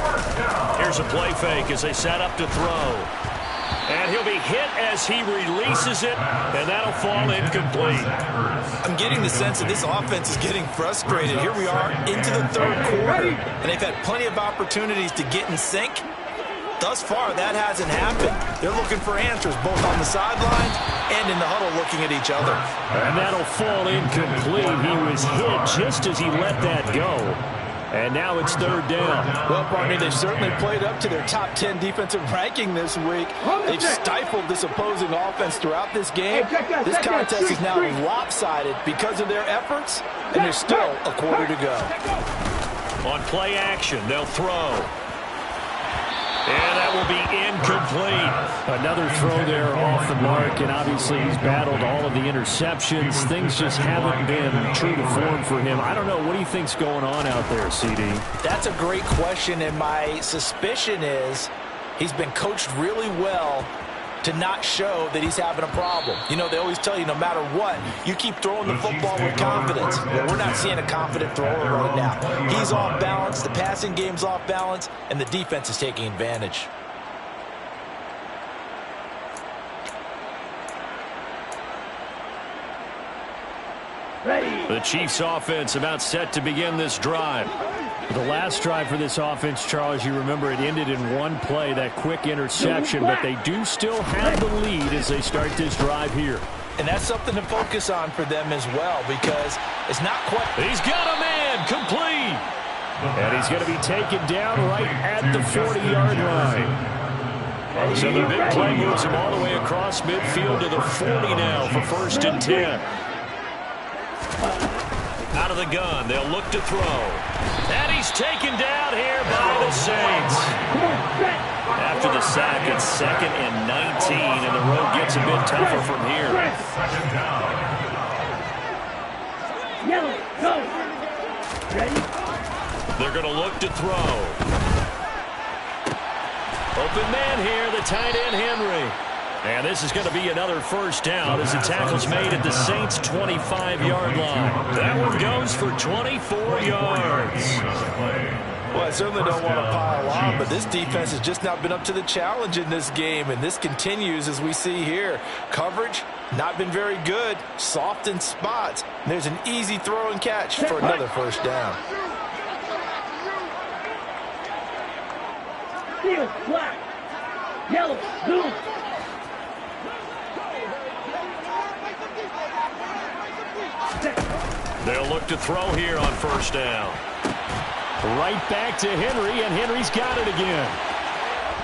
First down. Here's a play fake as they set up to throw. And he'll be hit as he releases it, and that'll fall incomplete. I'm getting the sense that this offense is getting frustrated. Here we are into the third quarter, and they've had plenty of opportunities to get in sync. Thus far, that hasn't happened. They're looking for answers both on the sidelines and in the huddle looking at each other. And that'll fall incomplete. He was hit just as he let that go. And now it's third down. Well, Barney, they've certainly played up to their top 10 defensive ranking this week. They've stifled this opposing offense throughout this game. This contest is now lopsided because of their efforts, and there's still a quarter to go. On play action, they'll throw. And that will be incomplete. Another throw there off the mark, and obviously he's battled all of the interceptions. Things just haven't been true to form for him. I don't know. What do you think's going on out there, CD? That's a great question, and my suspicion is he's been coached really well to not show that he's having a problem. You know, they always tell you no matter what, you keep throwing the football with confidence. Well, we're not seeing a confident thrower right now. He's off balance, the passing game's off balance, and the defense is taking advantage. The Chiefs offense about set to begin this drive. The last drive for this offense, Charles, you remember it ended in one play, that quick interception, but they do still have the lead as they start this drive here. And that's something to focus on for them as well, because it's not quite... He's got a man, complete! And he's going to be taken down right at the 40-yard line. So the big play moves him all the way across midfield to the 40 now for 1st and 10. Out of the gun, they'll look to throw. And he's taken down here by the Saints. After the sack, it's 2nd and 19, and the road gets a bit tougher from here. Second down. Yellow, go. Ready? They're going to look to throw. Open man here, the tight end Henry. And this is going to be another first down as the tackle's made at the Saints' 25-yard line. That one goes for 24 yards. Well, I certainly don't want to pile on, but this defense has just not been up to the challenge in this game, and this continues as we see here. Coverage, not been very good, soft in spots. And there's an easy throw and catch for another first down. Field, black. Yellow, blue. They'll look to throw here on first down. Right back to Henry, and Henry's got it again.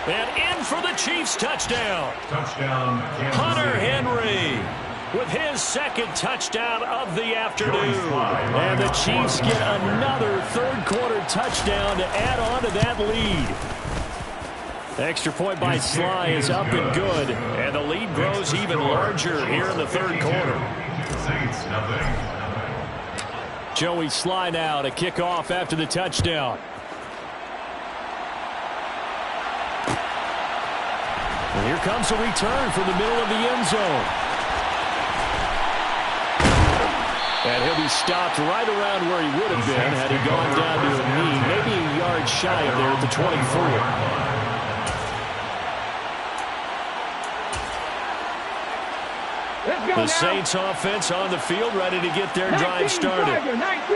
And in for the Chiefs touchdown. Touchdown, Kansas Hunter City. Henry with his 2nd touchdown of the afternoon. And the Chiefs get another third-quarter touchdown to add on to that lead. The extra point by Sly is up and good, and the lead grows even larger here in the third quarter. Saints, nothing. Joey Sly now to kick off after the touchdown. And here comes a return from the middle of the end zone. And he'll be stopped right around where he would have been had he gone down to a knee, maybe a yard shy of there at the 24. The Saints offense on the field ready to get their drive started.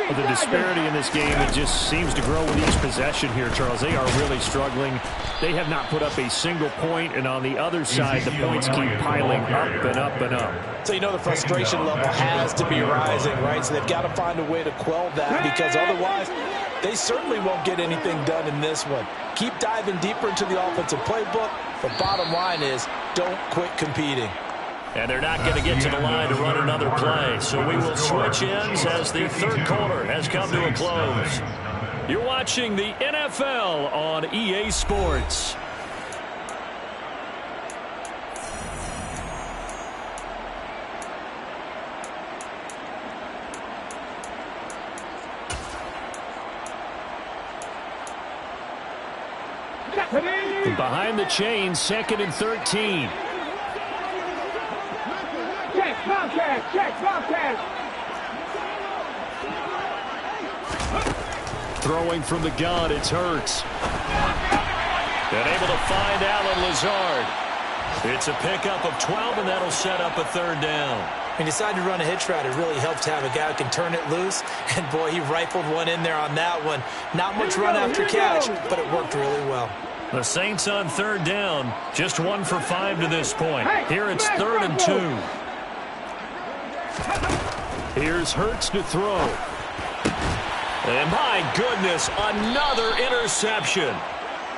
But the disparity in this game, it just seems to grow with each possession here, Charles. They are really struggling. They have not put up a single point, and on the other side, the points keep piling up and up and up. So you know the frustration level has to be rising, right? So they've got to find a way to quell that, because otherwise they certainly won't get anything done in this one. Keep diving deeper into the offensive playbook. The bottom line is don't quit competing. And they're not going to get to the line to run another play. So we will switch ends as the third quarter has come to a close. You're watching the NFL on EA Sports. Behind the chains, 2nd and 13. Check, Bobcat, check, Bobcat. Throwing from the gun, it's Hurts. And able to find Allen Lazard. It's a pickup of 12, and that'll set up a 3rd down. When you decide to run a hitch route, it really helps to have a guy who can turn it loose. And, boy, he rifled one in there on that one. Not much run after catch, but it worked really well. The Saints on 3rd down. Just 1 for 5 to this point. Here it's 3rd and 2. Here's Hurts to throw. And my goodness, another interception.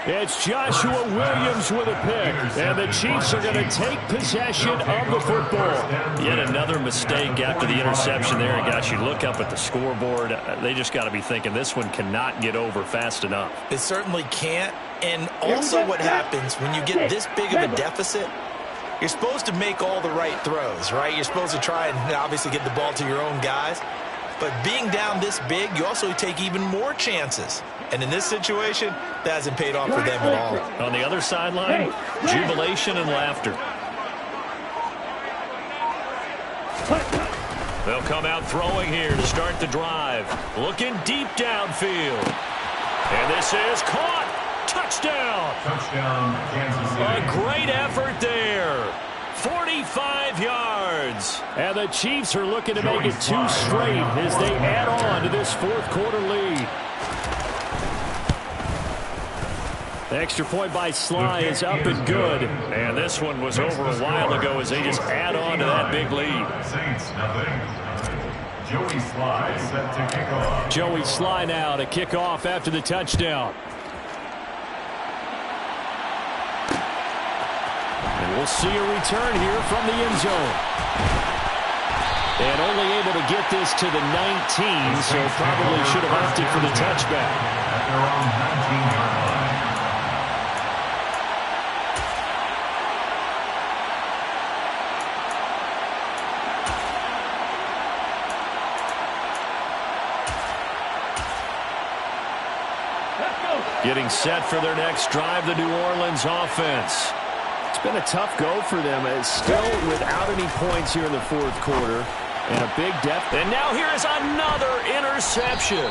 It's Joshua Williams with a pick. And the Chiefs are going to take possession of the football. Yet another mistake after the interception there. And gosh, you look up at the scoreboard. They just got to be thinking this one cannot get over fast enough. It certainly can't. And also what happens when you get this big of a deficit, you're supposed to make all the right throws, right? You're supposed to try and obviously get the ball to your own guys. But being down this big, you also take even more chances. And in this situation, that hasn't paid off for them at all. On the other sideline, jubilation and laughter. They'll come out throwing here to start the drive. Looking deep downfield. And this is caught. Touchdown. Touchdown, Kansas City. A great effort there. 45 yards. And the Chiefs are looking to make it 2 straight as they add on to this 4th quarter lead. The extra point by Sly is up and good. And this one was over a while ago as they just add on to that big lead. Saints, nothing. Joey Sly set to kick off. Joey Sly now to kick off after the touchdown. And we'll see a return here from the end zone. And only able to get this to the 19, so probably should have opted for the touchback. At their own 19-yard line. Getting set for their next drive, the New Orleans offense. It's been a tough go for them. It's still without any points here in the 4th quarter. And a big depth. And now here is another interception.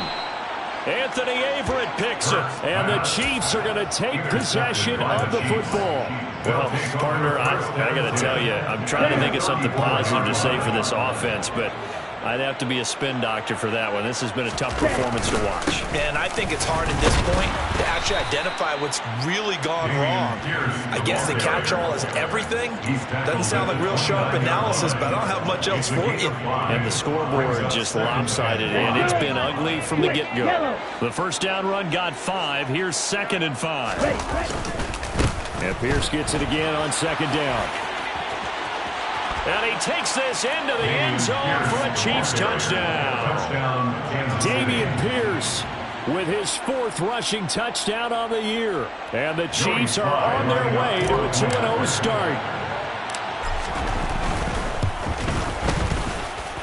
Anthony Averett picks it. And the Chiefs are going to take possession of the football. Well, partner, I got to tell you, I'm trying to think of something positive to say for this offense, but I'd have to be a spin doctor for that one. This has been a tough performance to watch. And I think it's hard at this point to actually identify what's really gone wrong. I guess the catch-all is everything. Doesn't sound like real sharp analysis, but I don't have much else for you. And the scoreboard just lopsided, and it's been ugly from the get-go. The 1st down run got 5. Here's 2nd and 5. And Pierce gets it again on 2nd down. And he takes this into the end zone for a Chiefs touchdown. Dameon Pierce with his 4th rushing touchdown on the year. And the Chiefs are on their way to a 2-0 start.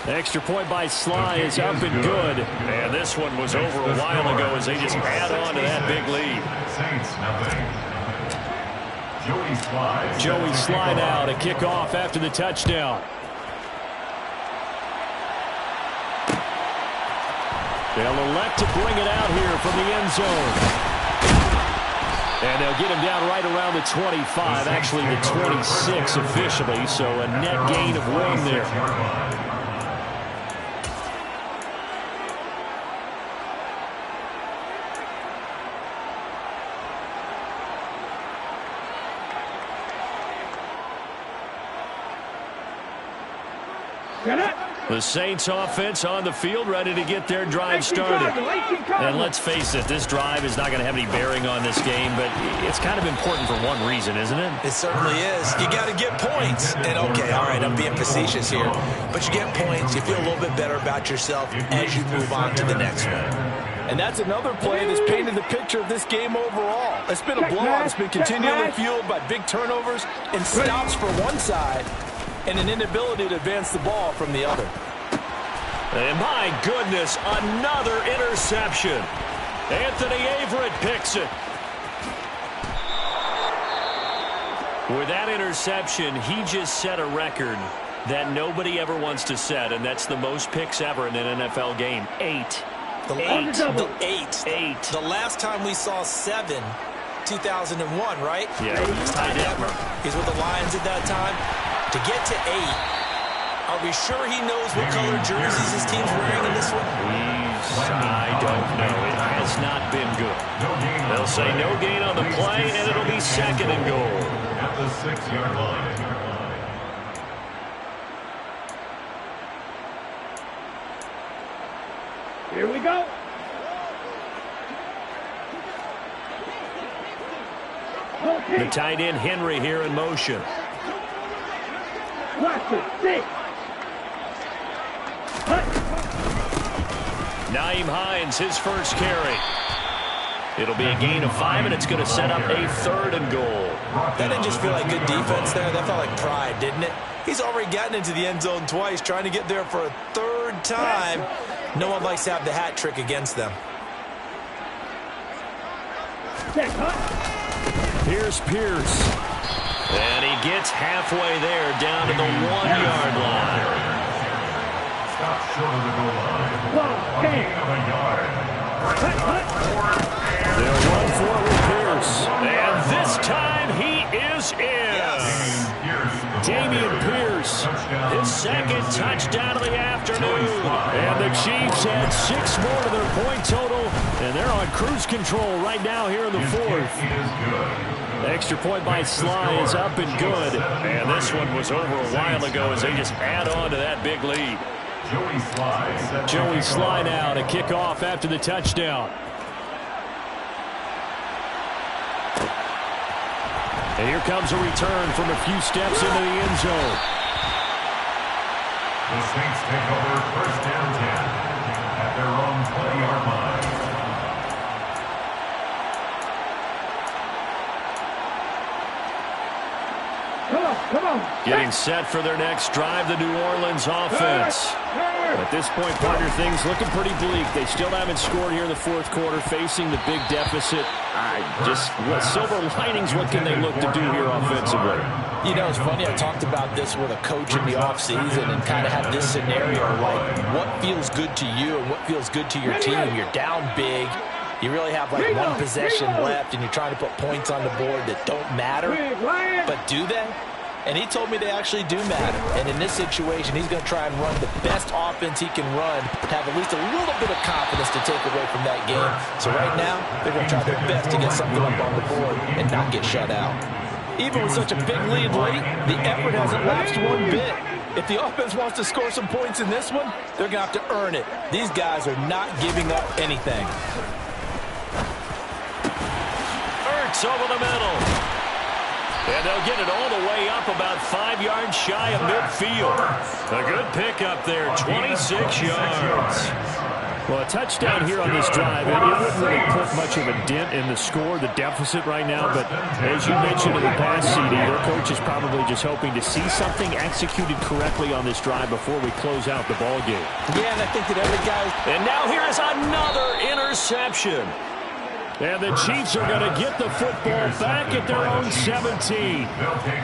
The extra point by Sly is up and good. And this one was over a while ago as they just add on to that big lead. Saints, nothing. Joey Sly now to kick off after the touchdown. They'll elect to bring it out here from the end zone. And they'll get him down right around the 25, actually the 26 officially, so a net gain of 1 there. Get it! The Saints offense on the field, ready to get their drive started. And let's face it, this drive is not going to have any bearing on this game, but it's kind of important for one reason, isn't it? It certainly is. You got to get points. And, okay, all right, I'm being facetious here. But you get points, you feel a little bit better about yourself as you move on to the next one. And that's another play that's painted the picture of this game overall. It's been a blowout. It's been continually fueled by big turnovers and stops for one side and an inability to advance the ball from the other. And my goodness, another interception. Anthony Averett picks it. With that interception, he just set a record that nobody ever wants to set, and that's the most picks ever in an NFL game. 8. Eight. The last time we saw 7, 2001, right? Yeah, he's with the Lions at that time. To get to 8, are we sure he knows what color jerseys his team's wearing in this one? I don't know. It has not been good. They'll say no gain on the play, and it'll be 2nd and goal. At the 6-yard line. Here we go. The tight end Henry here in motion. Watch it. 6. Nyheim Hines, his first carry. It'll be a gain of 5, and it's going to set up a 3rd and goal. That didn't just feel like good defense there. That felt like pride, didn't it? He's already gotten into the end zone twice, trying to get there for a 3rd time. No one likes to have the hat trick against them. Here's Pierce. And he gets halfway there, down to the 1-yard line. Stop short of the goal line. Gain of a yard. They'll run for it with Pierce. And this time he is in. Dameon Pierce, his 2nd touchdown of the afternoon. And the Chiefs add 6 more to their point total. And they're on cruise control right now here in the 4th. Extra point by Sly is up and good. And this one was over a while ago as they just add on to that big lead. Joey Sly now to kick off after the touchdown. And here comes a return from a few steps into the end zone. The Saints take over 1st and 10 at their own 20-yard line. Come on. Getting set for their next drive, the New Orleans offense. At this point, partner, things looking pretty bleak. They still haven't scored here in the 4th quarter, facing the big deficit. What silver linings, what can they look to do here offensively? You know, it's funny, I talked about this with a coach in the offseason and kind of had this scenario, like what feels good to you and what feels good to your team. You're down big. You really have like one possession left, and you're trying to put points on the board that don't matter. But do they? And he told me they actually do matter. And in this situation, he's going to try and run the best offense he can run to have at least a little bit of confidence to take away from that game. So right now, they're going to try their best to get something up on the board and not get shut out. Even with such a big lead late, the effort hasn't lapsed one bit. If the offense wants to score some points in this one, they're going to have to earn it. These guys are not giving up anything. Ertz over the middle. And they'll get it all the way up about 5 yards shy of midfield. A good pickup there, 26 yards. Well, a touchdown here on this drive, it wouldn't really put much of a dent in the score, the deficit right now. But as you mentioned in the past, CD, their coach is probably just hoping to see something executed correctly on this drive before we close out the ball game. Yeah, and I think that every guy... And now here is another interception. And the Chiefs are going to get the football back at their own 17.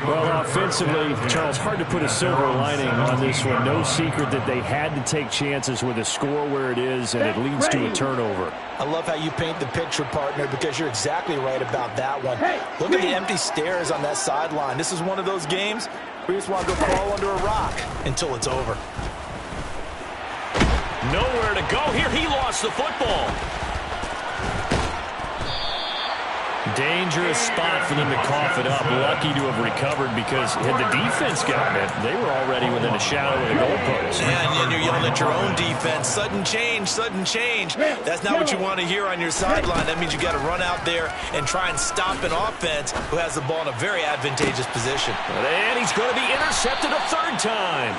Well, offensively, Charles, hard to put a silver lining on this one. No secret that they had to take chances with a score where it is, and it leads to a turnover. I love how you paint the picture, partner, because you're exactly right about that one. Look at the empty stares on that sideline. This is one of those games where you just want to go crawl under a rock until it's over. Nowhere to go here. He lost the football. Dangerous spot for them to cough it up. Lucky to have recovered because had the defense gotten it, they were already within a shadow of the goalpost. Yeah, and you're yelling at your own defense. Sudden change, sudden change. That's not what you want to hear on your sideline. That means you got to run out there and try and stop an offense who has the ball in a very advantageous position. And he's going to be intercepted a third time.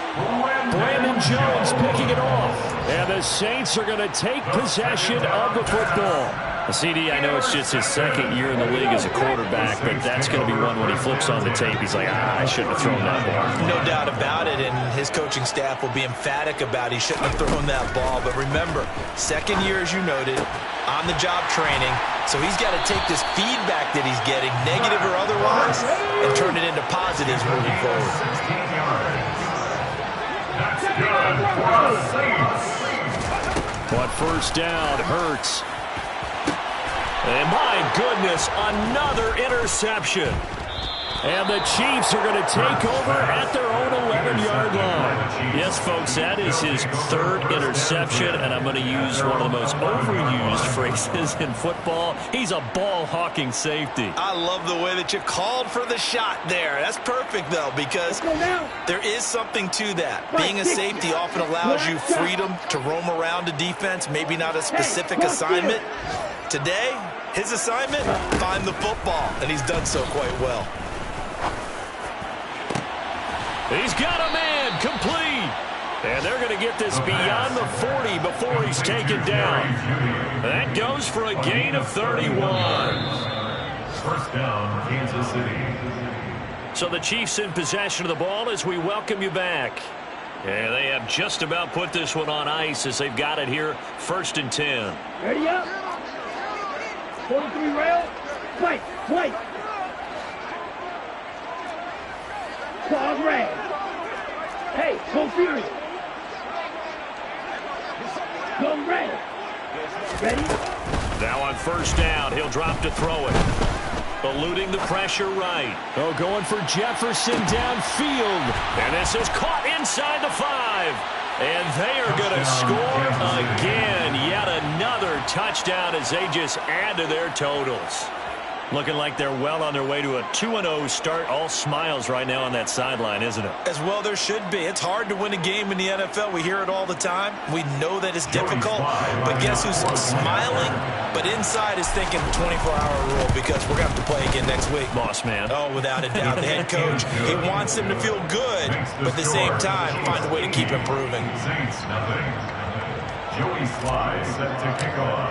Brandon Jones picking it off. And the Saints are going to take possession of the football. CD, I know it's just his second year in the league as a quarterback, but that's going to be one when he flips on the tape. He's like, I shouldn't have thrown that ball. No doubt about it, and his coaching staff will be emphatic about he shouldn't have thrown that ball. But remember, second year, as you noted, on-the-job training, so he's got to take this feedback that he's getting, negative or otherwise, and turn it into positives moving forward. That's good for the Saints. But first down hurts. And my goodness, another interception. And the Chiefs are going to take over at their own 11-yard line. Yes, folks, that is his third interception, and I'm going to use one of the most overused phrases in football. He's a ball-hawking safety. I love the way that you called for the shot there. That's perfect, though, because there is something to that. Being a safety often allows you freedom to roam around a defense, maybe not a specific assignment. Today, his assignment, find the football, and he's done so quite well. He's got a man complete. And they're going to get this beyond the 40 before he's taken down. That goes for a gain of 31. First down, Kansas City. So the Chiefs in possession of the ball as we welcome you back. And they have just about put this one on ice as they've got it here, 1st and 10. Ready up. 43 rail. Fight. Claws red. Hey, go furious. Go red. Ready? Now on first down, he'll drop to throw it. Eluding the pressure right. Oh, going for Jefferson downfield. And this is caught inside the 5. And they are going to score again. Yet another touchdown as they just add to their totals. Looking like they're well on their way to a 2-0 start. All smiles right now on that sideline, isn't it? As well there should be. It's hard to win a game in the NFL. We hear it all the time. We know that it's difficult. But guess who's smiling? But inside is thinking 24-hour rule because we're going to have to play again next week. Boss man. Oh, without a doubt. The head coach, he wants him to feel good, but at the same time, find a way to keep improving. Saints, nothing. Joey Sly set to kick off.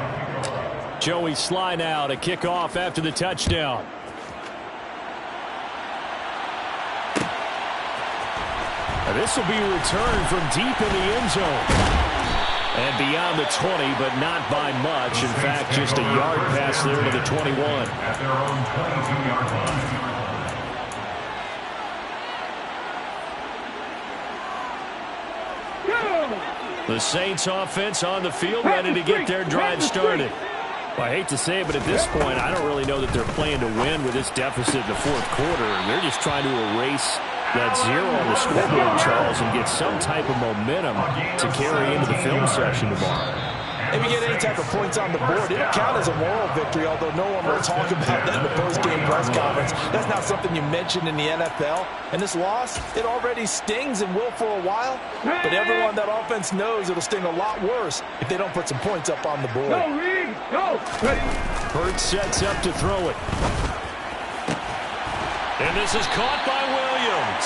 Joey Sly now to kick off after the touchdown. And this will be a return from deep in the end zone. And beyond the 20, but not by much. In fact, just a yard pass there to the 21. At their own 22-yard line. The Saints offense on the field, ready to get their drive started. Well, I hate to say it, but at this point, I don't really know that they're playing to win with this deficit in the fourth quarter. They're just trying to erase that 0 on the scoreboard, Charles, and get some type of momentum to carry into the film session tomorrow. If you get any type of points on the board, it'll count as a moral victory, although no one will talk about that in the post-game press conference. That's not something you mentioned in the NFL. And this loss, it already stings and will for a while, but everyone that offense knows it'll sting a lot worse if they don't put some points up on the board. Go, Reed. Go. Hurts sets up to throw it. And this is caught by Williams.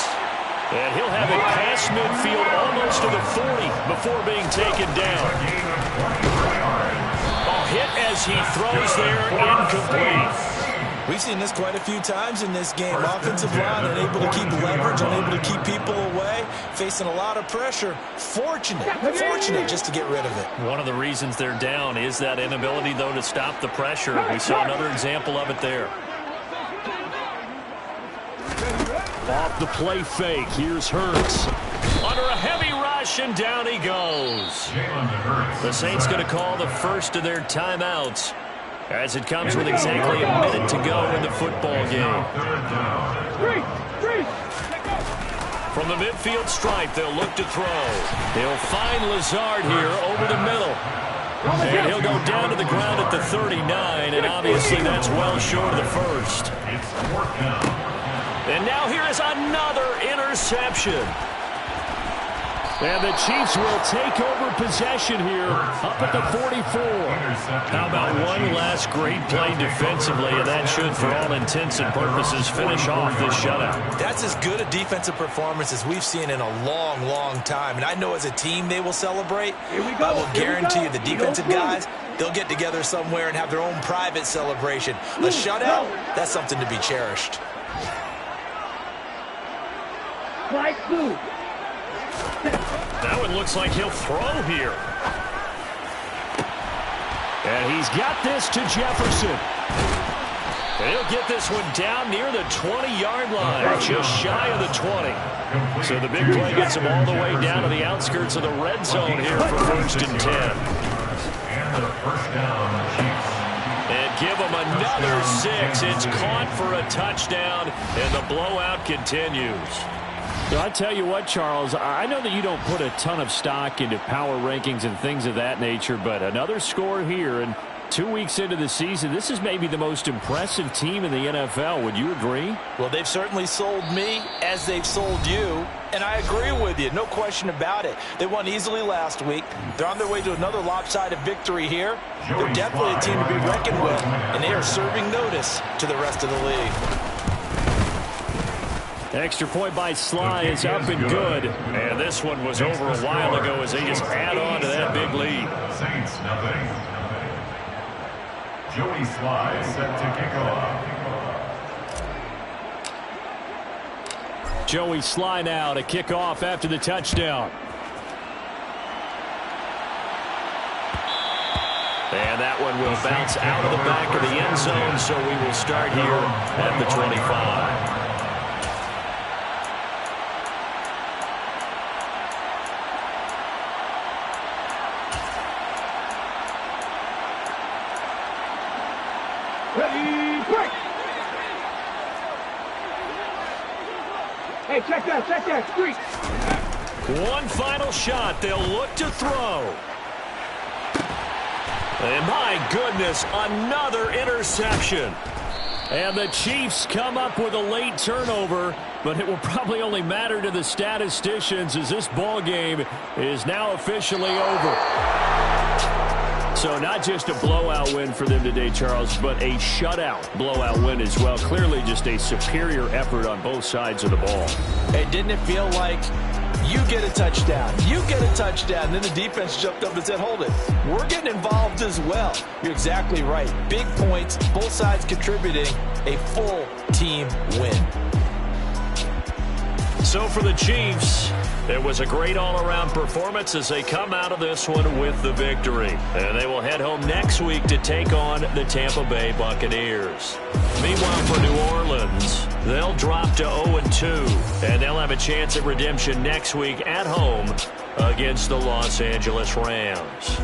And he'll have it past midfield almost to the 40 before being taken down. Hit as he throws there, incomplete. We've seen this quite a few times in this game. Offensive line unable to keep leverage, unable to keep people away, facing a lot of pressure. Fortunate just to get rid of it. One of the reasons they're down is that inability, though, to stop the pressure. We saw another example of it there. Off the play fake, here's Hurts. Under a heavy rush, and down he goes. The Saints going to call the first of their timeouts as it comes with exactly a minute to go in the football game. From the midfield stripe, they'll look to throw. They'll find Lazard here over the middle. And he'll go down to the ground at the 39, and obviously that's well short of the first. It's 4th down. And now here is another interception. And the Chiefs will take over possession here up at the 44. How about one last great play defensively, and that should, for all intents and purposes, finish off this shutout. That's as good a defensive performance as we've seen in a long, long time. And I know as a team they will celebrate. I will guarantee you the defensive guys, they'll get together somewhere and have their own private celebration. A shutout, that's something to be cherished. Flag blue. That one looks like he'll throw here. And he's got this to Jefferson. And he'll get this one down near the 20-yard line, just shy of the 20. So the big play gets him all the way down to the outskirts of the red zone here for 1st and 10. And the 1st down, Chiefs. And give him another 6. It's caught for a touchdown, and the blowout continues. So I tell you what, Charles, I know that you don't put a ton of stock into power rankings and things of that nature, but another score here, and 2 weeks into the season, this is maybe the most impressive team in the NFL. Would you agree? Well, they've certainly sold me as they've sold you, and I agree with you. No question about it. They won easily last week. They're on their way to another lopsided victory here. They're definitely a team to be reckoned with, and they are serving notice to the rest of the league. Extra point by Sly is up and good. And this one was over a while ago as they just add on to that big lead. Saints, nothing. Joey Sly set to kick off. Joey Sly now to kick off after the touchdown. And that one will bounce out of the back of the end zone, so we will start here at the 25. Hey, check that, street. One final shot. They'll look to throw. And my goodness, another interception. And the Chiefs come up with a late turnover, but it will probably only matter to the statisticians as this ball game is now officially over. So not just a blowout win for them today, Charles, but a shutout blowout win as well. Clearly just a superior effort on both sides of the ball. Hey, didn't it feel like you get a touchdown, you get a touchdown, then the defense jumped up and said, hold it, we're getting involved as well. You're exactly right. Big points, both sides contributing, a full team win. So for the Chiefs, it was a great all-around performance as they come out of this one with the victory. And they will head home next week to take on the Tampa Bay Buccaneers. Meanwhile, for New Orleans, they'll drop to 0-2, and they'll have a chance at redemption next week at home against the Los Angeles Rams.